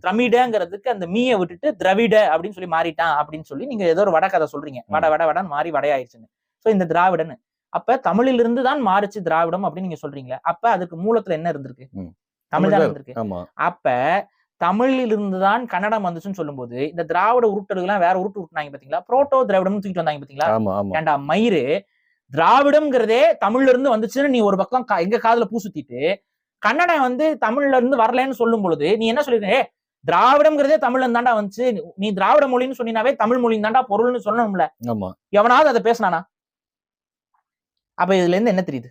திரமிடங்கிறதுக்கு அந்த மீயை விட்டுட்டு திரவிட அப்படின்னு சொல்லி மாறிட்டான் அப்படின்னு சொல்லி நீங்க ஏதோ ஒரு வட கதை சொல்றீங்க. வடன்னு மாறி வடையாயிருச்சுன்னு. சோ இந்த திராவிடன் அப்ப தமிழிலிருந்து தான் மாறுச்சு திராவிடம் அப்படின்னு நீங்க சொல்றீங்களே. அப்ப அதுக்கு மூலத்துல என்ன இருந்திருக்கு? தமிழ் தான் இருந்திருக்கு. அப்ப தமிழில் இருந்துதான் கன்னடம் வந்துச்சுன்னு சொல்லும் போது இந்த திராவிட உருட்டெல்லாம் வேற உருட்டு உருட்டுனாங்க பாத்தீங்களா? புரோட்டோ திராவிடம் தூக்கிட்டு வந்தாங்க பாத்தீங்களா? ஏண்டா மயிறு, திராவிடம்ங்கிறதே தமிழ்ல இருந்து வந்துச்சுன்னு நீ ஒரு பக்கம் எங்க காதுல பூ சுத்திட்டு, கன்னடம் வந்து தமிழ்ல இருந்து வரலன்னு சொல்லும் பொழுது நீ என்ன சொல்லிருக்க? திராவிடம்ங்கிறதே தமிழ்ல இருந்து தாண்டா வந்துச்சு, நீ திராவிட மொழின்னு சொன்னாவே தமிழ் மொழின்னு தாண்டா பொருள்னு சொல்லணும்ல. எவனாவது அதை பேசினானா? அப்ப இதுல இருந்து என்ன தெரியுது?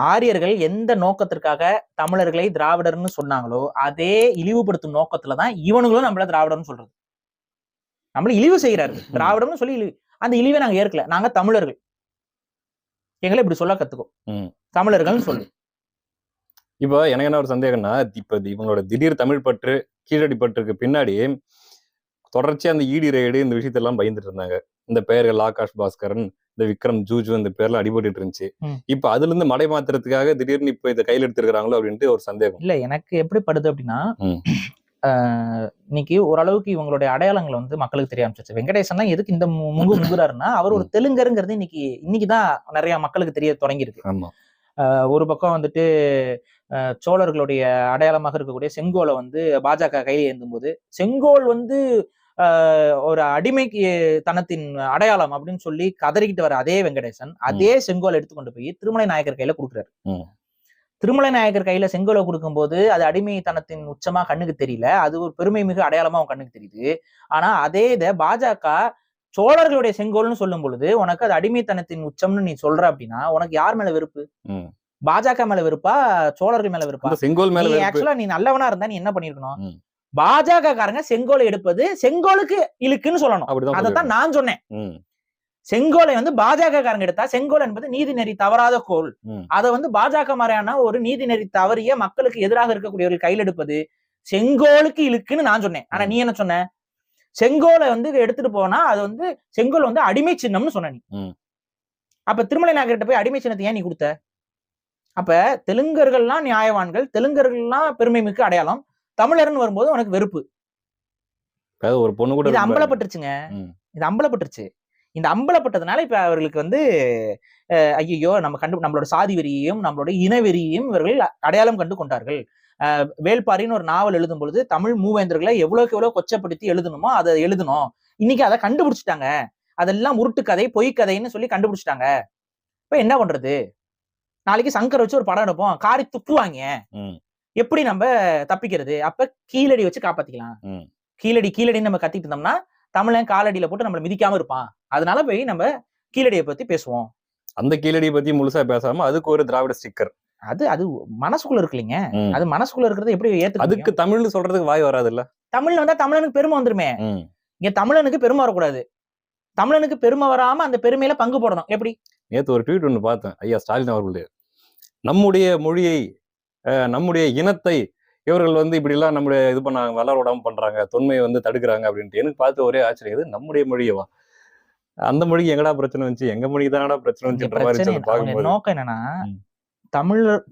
ஆரியர்கள் எந்த நோக்கத்திற்காக தமிழர்களை திராவிடர்னு சொன்னாங்களோ அதே இழிவுபடுத்தும் நோக்கத்துலதான் இவனுங்களும் நம்மள திராவிடர்னு சொல்றது. நம்மள இழிவு செய்யறாரு. திராவிடம்னு சொல்லி அந்த இழிவை நாங்க ஏற்கல. நாங்க தமிழர்கள். எங்களை இப்படி சொல்ல கத்துக்கும். தமிழர்கள் சொல்லு. இப்ப எனக்கு என்ன ஒரு சந்தேகம்னா, இப்ப இவங்களோட திடீர் தமிழ் பற்று, கீழடி பற்றுக்கு பின்னாடி தொடர்ச்சியா அந்த ஈடி ரெய்டு இந்த விஷயத்தெல்லாம் பயந்துட்டு இருந்தாங்க. இந்த பெயர்கள் ஆகாஷ் பாஸ்கரன், இந்த விக்ரம் ஜூஜு இந்த பேர்ல அடிபட்டு இருந்துச்சு. இப்ப அதுல இருந்து மடை மாத்திரத்துக்காக திடீர்னு இப்ப இதை கையில் எடுத்திருக்காங்களோ அப்படின்ட்டு ஒரு சந்தேகம். இல்ல, எனக்கு எப்படி படுது அப்படின்னா, இன்னைக்கு ஓரளவுக்கு இவங்களுடைய அடையாளங்களை வந்து மக்களுக்கு தெரிய ஆரம்பிச்சிச்சு. வெங்கடேசன் எதுக்கு இந்த முங்குறாருன்னா, அவர் ஒரு தெலுங்கருங்கிறது இன்னைக்குதான் நிறைய மக்களுக்கு தெரிய தொடங்கி இருக்கு. ஒரு பக்கம் வந்துட்டு சோழர்களுடைய அடையாளமாக இருக்கக்கூடிய செங்கோலை வந்து பாஜக கையில் ஏந்தும் போது, செங்கோல் வந்து ஒரு அடிமைக்கு தனத்தின் அடையாளம் அப்படின்னு சொல்லி கதறிக்கிட்டு வர அதே வெங்கடேசன் அதே செங்கோல் எடுத்துக்கொண்டு போய் திருமலை நாயக்கர் கையில கொடுக்குறாரு. திருமலை நாயக்கர் கையில செங்கோலை கொடுக்கும்போது அது அடிமைத்தனத்தின் உச்சமா கண்ணுக்கு தெரியல, அது ஒரு பெருமை மிகு அடையாளமா அவன் கண்ணுக்கு தெரியுது. ஆனா அதே இதை பாஜக சோழர்களுடைய செங்கோல்னு சொல்லும் பொழுது உனக்கு அது அடிமைத்தனத்தின் உச்சம்னு நீ சொல்ற அப்படின்னா உனக்கு யார் மேல வெறுப்பு? பாஜக மேல வெறுப்பா, சோழர்கள் மேல வெறுப்பா? செங்கோல் மேல ஆக்சுவலா நீ நல்லவனா இருந்தா நீ என்ன பண்ணிருக்கணும்? பாஜக காரங்க செங்கோலை எடுப்பது செங்கோலுக்கு இழுக்குன்னு சொல்லணும். அதைத்தான் நான் சொன்னேன். செங்கோலை பாஜக காரங்க எடுத்தா செங்கோல் என்பது நீதி நெறி தவறாத கோல். அதை பாஜக மாதிரியான ஒரு நீதி நெறி தவறிய மக்களுக்கு எதிராக இருக்கக்கூடியவர்கள் கையில் எடுப்பது செங்கோலுக்கு இழுக்குன்னு நான் சொன்னேன். ஆனா நீ என்ன சொன்ன? செங்கோலை எடுத்துட்டு போனா அது செங்கோல் அடிமை சின்னம்னு சொன்ன நீ. அப்ப திருமலை நாயக்கர்கிட்ட போய் அடிமை சின்னத்தை ஏன் நீ கொடுத்த? அப்ப தெலுங்கர்கள்லாம் நியாயவான்கள், தெலுங்கர்கள்லாம் பெருமை மிக்க அடையாளம், தமிழர்னு வரும்போது உனக்கு வெறுப்பு. ஒரு பொண்ணு கூட இது அம்பலப்பட்டுருச்சுங்க. இது அம்பலப்பட்டுருச்சு. இந்த அம்பலப்பட்டதுனால இப்ப அவர்களுக்கு ஐயோ நம்மளோட சாதி வெறியையும் நம்மளோட இனவெறியையும் இவர்கள் அடையாளம் கண்டு கொண்டார்கள். வேள்பாரின்னு ஒரு நாவல் எழுதும் பொழுது தமிழ் மூவேந்தர்களை எவ்வளவுக்கு எவ்வளவு கொச்சப்படுத்தி எழுதணுமோ அதை எழுதணும். இன்னைக்கு அதை கண்டுபிடிச்சிட்டாங்க. அதெல்லாம் உருட்டு கதை, பொய் கதைன்னு சொல்லி கண்டுபிடிச்சிட்டாங்க. இப்ப என்ன பண்றது? நாளைக்கு சங்கர் வச்சு ஒரு படம் எடுப்போம், காரி துப்புவாங்க, எப்படி நம்ம தப்பிக்கிறது? அப்ப கீழடி வச்சு காப்பாத்திக்கலாம். கீழடின்னு நம்ம கத்திட்டு இருந்தோம்னா தமிழன் காலடியில போட்டு நம்மள மிதிக்காம இருப்பான். அதனால போய் நம்ம கீழடியை பத்தி பேசுவோம். அந்த கீழடியை பத்தி முழுசா பேசாம அதுக்கு ஒரு திராவிட ஸ்டிக்கர் அது மனசுக்குள்ள இருக்கு இல்லைங்க. அது மனசுக்குள்ள இருக்கிறது எப்படி ஏத்து? அதுக்கு தமிழ்னு சொல்றதுக்கு வாய் வராது இல்ல. தமிழ்ல வந்தா தமிழனுக்கு பெருமை வந்துருமே. இங்க தமிழனுக்கு பெருமை வரக்கூடாது. தமிழனுக்கு பெருமை வராம அந்த பெருமையில பங்கு போடணும். எப்படி? நேத்து ஒரு ட்வீட் ஒண்ணு பார்த்தேன், ஐயா ஸ்டாலின் அவர்களுடைய, நம்முடைய மொழியை நம்முடைய இனத்தை இவர்கள் இப்படி எல்லாம் நம்முடைய இது பண்ணாங்க, வளர விடாம பண்றாங்க, தொன்மையை தடுக்கிறாங்க அப்படின்ட்டு. எனக்கு பார்த்து ஒரே ஆச்சரியம், இது நம்முடைய மொழியவா? அந்த மொழிக்கு எங்கடா பிரச்சனை வந்துச்சு? எங்க மொழிக்கு தானடா பிரச்சனை வந்துச்சு. நோக்கம் என்னன்னா,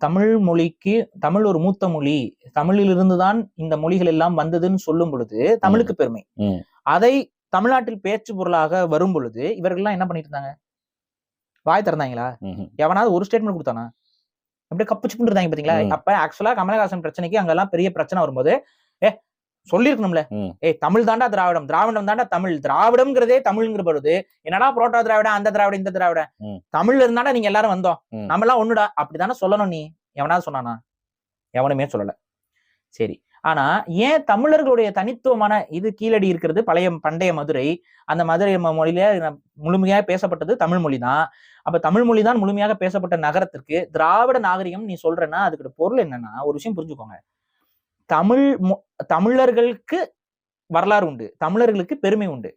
தமிழ் மொழிக்கு, தமிழ் ஒரு மூத்த மொழி, தமிழில் இருந்துதான் இந்த மொழிகள் எல்லாம் வந்ததுன்னு சொல்லும் பொழுது தமிழுக்கு பெருமை. அதை தமிழ்நாட்டில் பேச்சு பொருளாக வரும் பொழுது இவர்கள்லாம் என்ன பண்ணிட்டு இருந்தாங்க? வாய் திறந்தாங்களா? எவனாவது ஒரு ஸ்டேட்மெண்ட் கொடுத்தானா? அப்படியே கப்புச்சு இருந்தாங்க பாத்தீங்களா? அப்ப ஆக்சுவலா கமலஹாசன் பிரச்சனைக்கு அங்கெல்லாம் பெரிய பிரச்சனை வரும்போது சொல்லிருக்கணும்ல, தமிழ் தாண்டா திராவிடம், திராவிடம் தாண்டா தமிழ், திராவிடம்ங்கிறதே தமிழ்ங்கிற பொழுது என்னடா புரோட்டா திராவிடம், அந்த திராவிடம், இந்த திராவிடம், தமிழ்ல இருந்தாடா நீங்க எல்லாரும் வந்தோம், நம்ம எல்லாம் ஒண்ணுடா, அப்படித்தானே சொல்லணும். நீ எவனாவது சொன்னானா? எவனுமே சொல்லல. சரி, ஆனா ஏன் தமிழர்களுடைய தனித்துவமான இது கீழடி இருக்கிறது பண்டைய மதுரை, அந்த மதுரை மொழியில முழுமையாக பேசப்பட்டது தமிழ் மொழி தான். அப்ப தமிழ் மொழி தான் முழுமையாக பேசப்பட்ட நகரத்திற்கு திராவிட நாகரிகம் நீ சொல்றேன்னா அதுக்கு பொருள் என்னன்னா, ஒரு விஷயம் புரிஞ்சுக்கோங்க. தமிழர்களுக்கு வரலாறு உண்டு, தமிழர்களுக்கு பெருமை உண்டு,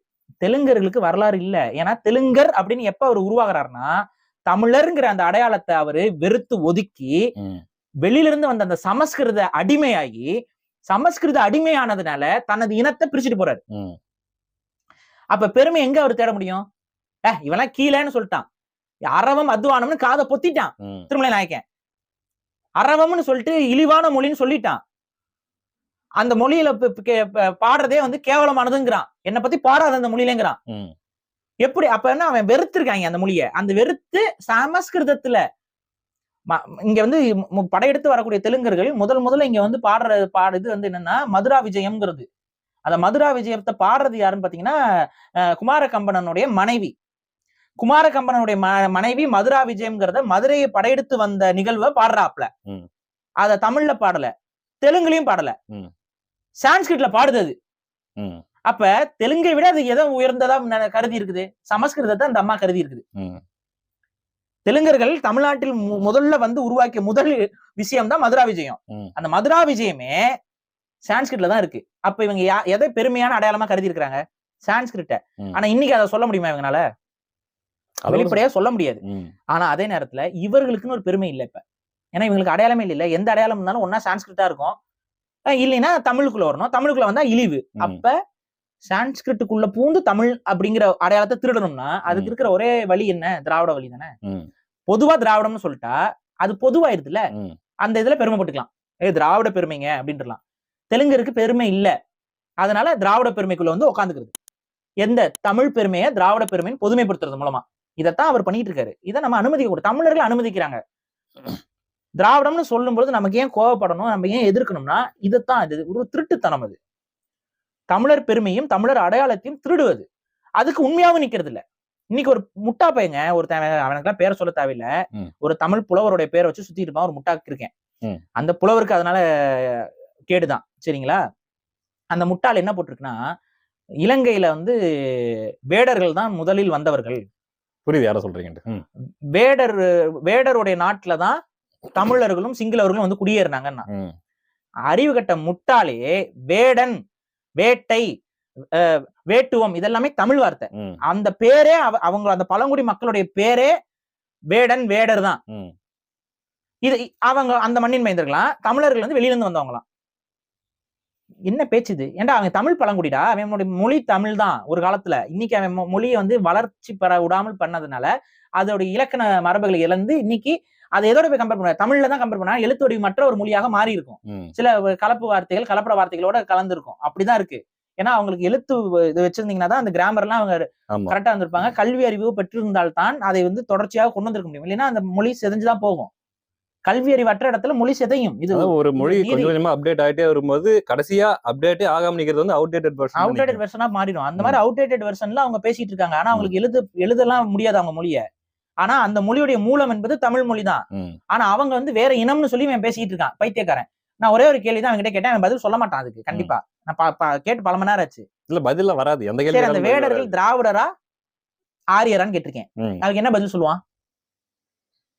தெலுங்கர்களுக்கு வரலாறு இல்ல. ஏன்னா தெலுங்கர் அப்படின்னு எப்ப அவர் உருவாகிறாருன்னா, தமிழருங்கிற அந்த அடையாளத்தை அவரு வெறுத்து ஒதுக்கி வெளியில இருந்து வந்த அந்த சமஸ்கிருத அடிமையாகி, சமஸ்கிருத அடிமையானதுனால தனது இனத்தை பிரிச்சுட்டு போறாரு. அப்ப பெருமை எங்க அவர் தேட முடியும்? இவெல்லாம் கீழேன்னு சொல்லிட்டான், அரவம் அத்வானம்னு காதை பொத்திட்டான் திருமலை நாயக்கன். அரவம்னு சொல்லிட்டு இழிவான மொழின்னு சொல்லிட்டான். அந்த மொழியில பாடுறதே கேவலமானதுங்கிறான், என்னை பத்தி பாடாத அந்த மொழியிலங்கிறான். எப்படி? அப்ப என்ன, அவன் வெறுத்திருக்காங்க அந்த மொழியை. அந்த வெறுத்து சமஸ்கிருதத்துல இங்க படையெடுத்து வரக்கூடிய தெலுங்கர்கள் முதல்ல இங்க பாடுறது என்னன்னா மதுரா விஜயம்ங்கிறது. அந்த மதுரா விஜயத்தை பாடுறது யாருன்னு பாத்தீங்கன்னா குமார கம்பனனுடைய மனைவி. குமார கம்பனனுடைய மனைவி மதுரா விஜயம்ங்கிறத மதுரையை படையெடுத்து வந்த நிகழ்வை பாடுறாப்ல. அத தமிழ்ல பாடல, தெலுங்குலயும் பாடல, சான்ஸ்கிரிட்ல பாடுது. அப்ப தெலுங்கை விட அது எதை உயர்ந்ததா கருதி இருக்குது? சமஸ்கிருதத்தை அந்த அம்மா கருதி இருக்குது. தெலுங்கர்கள் தமிழ்நாட்டில் முதல்ல உருவாக்கிய முதல் விஷயம் தான் மதுரா விஜயம். அந்த மதுரா விஜயமே சான்ஸ்கிரிட்ல தான் இருக்கு. அப்ப இவங்க எதை பெருமையான அடையாளமா கருதி இருக்கிறாங்க? சான்ஸ்கிரிட்ட. ஆனா இன்னைக்கு அதை சொல்ல முடியுமா இவங்களால? வெளிப்படையா சொல்ல முடியாது. ஆனா அதே நேரத்துல இவர்களுக்குன்னு ஒரு பெருமை இல்லை இப்ப. ஏன்னா இவங்களுக்கு அடையாளமே இல்ல. எந்த அடையாளம் இருந்தாலும் ஒன்னா சான்ஸ்கிரிட்டா இருக்கும், இல்லைன்னா தமிழுக்குள்ள வரணும், தமிழுக்குள்ள வந்தா இழிவு. அப்ப சான்ஸ்கிரிட்டுக்குள்ள பூந்து தமிழ் அப்படிங்கிற அடையாளத்தை திருடணும்னா அதுக்கு இருக்கிற ஒரே வழி என்ன? திராவிட வழி தானே. பொதுவா திராவிடம்னு சொல்லிட்டா அது பொதுவாயிருதுல, அந்த இதுல பெருமைப்பட்டுக்கலாம், திராவிட பெருமைங்க அப்படின்றலாம். தெலுங்கருக்கு பெருமை இல்ல, அதனால திராவிட பெருமைக்குள்ள உட்காந்துக்கிறது. எந்த தமிழ் பெருமையை திராவிட பெருமைன்னு பொதுமைப்படுத்துறது மூலமா இதைத்தான் அவர் பண்ணிட்டு இருக்காரு. இதை நம்ம அனுமதிக்க கூடாது. தமிழர்கள் அனுமதிக்கிறாங்க. திராவிடம்னு சொல்லும் பொழுது நமக்கு ஏன் கோவப்படணும், நம்ம ஏன் எதிர்க்கணும்னா இதைத்தான், இது ஒரு திருட்டுத்தனம். அது தமிழர் பெருமையும் தமிழர் அடையாளத்தையும் திருடுவது. அதுக்கு உண்மையாவும் நிக்கிறது இல்ல. இன்னைக்கு ஒரு முட்டா பையங்க அவனுக்குலாம் பேரை சொல்ல தேவையில்ல, ஒரு தமிழ் புலவருடைய பேரை வச்சு சுத்திட்டு இருப்பான், ஒரு முட்டாக்கு இருக்கேன். அந்த புலவருக்கு அதனால கேடுதான், சரிங்களா? அந்த முட்டாள் என்ன போட்டிருக்குன்னா, இலங்கையில வந்து வேடர்கள் தான் முதலில் வந்தவர்கள். புரியுது யார சொல்றீங்க. வேடருடைய நாட்டுல தான் தமிழர்களும் சிங்களவர்களும் வந்து குடியேறினாங்கன்னா, அறிவு கட்ட முட்டாளே, வேடன், வேட்டை, வேட்டுவம் இதெல்லாமே தமிழ் வார்த்தை. அந்த பேரே அவங்க அந்த பழங்குடி மக்களுடைய பேரே வேடன், வேடர் தான். இது அவங்க அந்த மண்ணின் மைந்தர்களாம், தமிழர்கள் வந்து வெளியில இருந்து வந்தவங்களாம். என்ன பேச்சு இது? ஏன்டா அவன் தமிழ் பழங்குடிடா, அவனுடைய மொழி தமிழ் தான் ஒரு காலத்துல. இன்னைக்கு அவன் மொழியை வந்து வளர்ச்சி பெற விடாமல் பண்ணதுனால அதோட இலக்கண மரபுகளை இழந்து இன்னைக்கு அதை எதோட போய் கம்பேர் பண்ண, தமிழ்ல தான் கம்பேர் பண்ணா எழுத்தொடி மற்ற ஒரு மொழியாக மாறி இருக்கும். சில கலப்பு வார்த்தைகள் கலப்பட வார்த்தைகளோட கலந்து இருக்கும். அப்படிதான் இருக்கு. ஏன்னா அவங்களுக்கு எழுத்து இது வச்சிருந்தீங்கன்னா தான் அந்த கிராமர் எல்லாம் அவங்க கரெக்டா வந்திருப்பாங்க. கல்வி அறிவு பெற்றிருந்தால்தான் அதை வந்து தொடர்ச்சியாக கொண்டு வந்திருக்க முடியும். இல்லைன்னா அந்த மொழி செதஞ்சுதான் போகும். கல்வி அறிவற்ற இடத்துல மொழி செதையும். இது ஒரு மொழி கொஞ்சம் கொஞ்சமா அப்டேட் ஆயிட்டே வரும்போது கடைசியா அப்டேட்டே ஆகாம நிக்கிறது வந்து அவுட்டேட்டட் வெர்ஷனா மாறிடும். அந்த மாதிரி அவுட்டேட்டட் வெர்ஷன்ல அவங்க பேசிட்டு இருக்காங்க. ஆனா அவங்களுக்கு எழுதலாம் முடியாது அவங்க மொழியை. ஆனா அந்த மொழியுடைய மூலம் என்பது தமிழ் மொழி தான். ஆனா அவங்க வந்து வேற இனம்னு சொல்லி அவன் பேசிட்டு இருக்கான், பைத்தியக்காரன். நான் ஒரே ஒரு கேள்வி தான் அவன்கிட்ட கேட்டேன், அவன் பதில் சொல்ல மாட்டான் அதுக்கு. கண்டிப்பா நான் கேட்டு பல மணி நேரம் ஆச்சு. இல்ல பதில வராது. எந்த கேள்வி அந்த வேடர்கள் திராவிடரா ஆரியரான்னு கேட்டிருக்கேன், அதுக்கு என்ன பதில் சொல்லுவான்?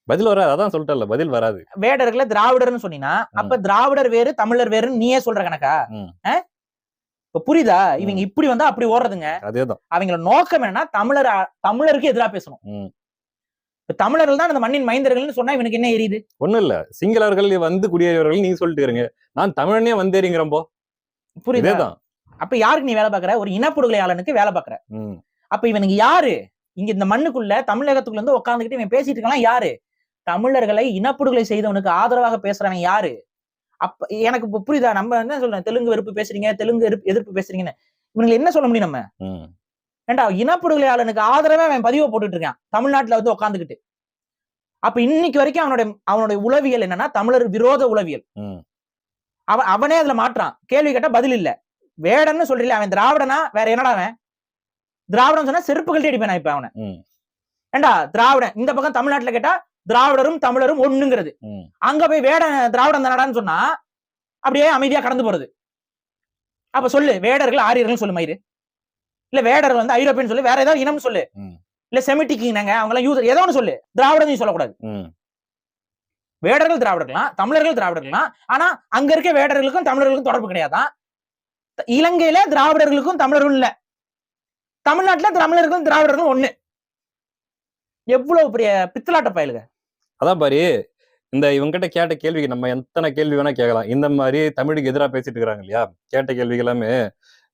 பதில் வராது. அதான் சொல்லிட்டல, பதில் வராது. வேடர்களை திராவிடர்னு சொன்னீங்கன்னா அப்ப திராவிடர் வேறு தமிழர் வேறுன்னு நீயே சொல்ற கணக்கா? இப்ப புரியுதா? இவங்க இப்படி வந்தா அப்படி ஓடுறதுங்க. அதேதான் அவங்களோட நோக்கம் என்னன்னா தமிழருக்கு எதிராக பேசணும். தமிழர்கள் தான் அந்த மண்ணின் மைந்தர்கள்னு சொன்னா இவனுக்கு என்ன எரியுது? ஒண்ணும் இல்ல, சிங்களர்கள் வந்து குடியேறியவர்கள் நீங்க சொல்லிட்டு இருங்க, நான் தமிழனே வந்தேறிங்கிறப்போ புரியுதா? அப்ப யாருக்கு நீ வேலை பாக்குற? ஒரு இனப்படுகொலையாளனுக்கு வேலை பாக்குற. அப்ப இவனுக்கு யாரு இங்க இந்த மண்ணுக்குள்ள தமிழகத்துக்குள்ள இருந்து உட்காந்துக்கிட்டு இவன் பேசிட்டு இருக்கலாம்? யாரு? தமிழர்களை இனப்படுகொலை செய்தவனுக்கு ஆதரவாக பேசுறவன் யாரு? அப்ப எனக்கு புரியுதா? நம்ம என்ன சொல்றேன், தெலுங்கு வெறுப்பு பேசுறீங்க, தெலுங்கு எதிர்ப்பு பேசுறீங்கன்னு. இவனுக்கு என்ன சொல்ல முடியும் நம்ம? ஏண்டா இனப்படுகொலையாளனுக்கு ஆதரவே அவன் பதிவை போட்டுட்டு இருக்கான் தமிழ்நாட்டுல வந்து உட்காந்துக்கிட்டு. அப்ப இன்னைக்கு வரைக்கும் அவனுடைய உளவியல் என்னன்னா தமிழர் விரோத உளவியல். அவனே அதுல மாற்றான். கேள்வி கேட்டா பதில் இல்ல. வேடன்னு சொல்றீங்க, அவன் திராவிடனா வேற என்னடா? அவன் திராவிடம் சொன்னா செருப்பு கழட்டி அடிப்பேன் இப்ப அவனை. ஏண்டா திராவிடன் இந்த பக்கம் தமிழ்நாட்டுல கேட்டா திராவிடரும் தமிழரும் ஒண்ணுங்கிறது, அங்க போய் வேட திராவிடம் தானடான்னு சொன்னா அப்படியே அமைதியா கடந்து போறது. அப்ப சொல்லு, வேடர்கள் ஆரியர்கள் சொல்லு மயிறு, இல்ல வேடர்கள் வந்து ஐரோப்பியன் சொல்லு, வேற ஏதாவது இனம் சொல்லு, இல்ல செமிட்டிக் இனங்க அவங்க எல்லாம் யூஸ் ஏதோ ஒன்று சொல்லு, திராவிடம் நீ சொல்லக்கூடாது. வேடர்கள் திராவிடர்களாம், தமிழர்கள் திராவிடர்களாம். ஆனா அங்க இருக்க வேடர்களுக்கும் தமிழர்களுக்கும் தொடர்பு கிடையாதான். இலங்கையில திராவிடர்களுக்கும் தமிழர்களும் இல்ல, தமிழ்நாட்டுல தமிழர்களும் திராவிடர்களும் ஒண்ணு. எவ்வளவு பெரிய பித்தலாட்ட பயலுங்க. அதான் பாரு, இந்த இவங்க கிட்ட கேட்ட கேள்விக்கு நம்ம எத்தனை கேள்வி வேணா கேட்கலாம். இந்த மாதிரி தமிழுக்கு எதிராக பேசிட்டு இருக்காங்க இல்லையா, கேட்ட கேள்விகள் எல்லாமே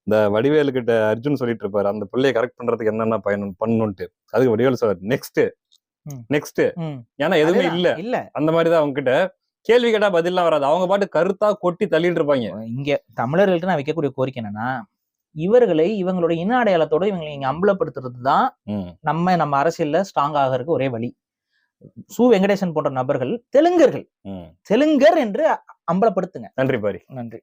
இந்த வடிவேலு கிட்ட அர்ஜுன் சொல்லிட்டு இருப்பாரு, அந்த பிள்ளையை கரெக்ட் பண்றதுக்கு என்னென்ன பண்ணணும்ட்டு. அதுக்கு வடிவேலு சொல்றாரு நெக்ஸ்ட் ஏன்னா எதுவுமே இல்ல. அந்த மாதிரிதான் அவங்க கிட்ட கேள்வி கேட்டா பதிலாம் வராது. அவங்க பாட்டு கருத்தா கொட்டி தள்ளிட்டு இருப்பாங்க. இங்க தமிழர்களுக்கு நான் வைக்கக்கூடிய கோரிக்கை என்னன்னா, இவர்களை இவங்களோட இன அடையாளத்தோட இவங்களை இங்க அம்பலப்படுத்துறது தான் நம்ம அரசியல்ல ஸ்ட்ராங் ஆகிறதுக்கு ஒரே வழி. சு வெங்கடேசன் போன்ற நபர்கள் தெலுங்கர் என்று அம்பலப்படுத்துங்க. நன்றி பாரி. நன்றி.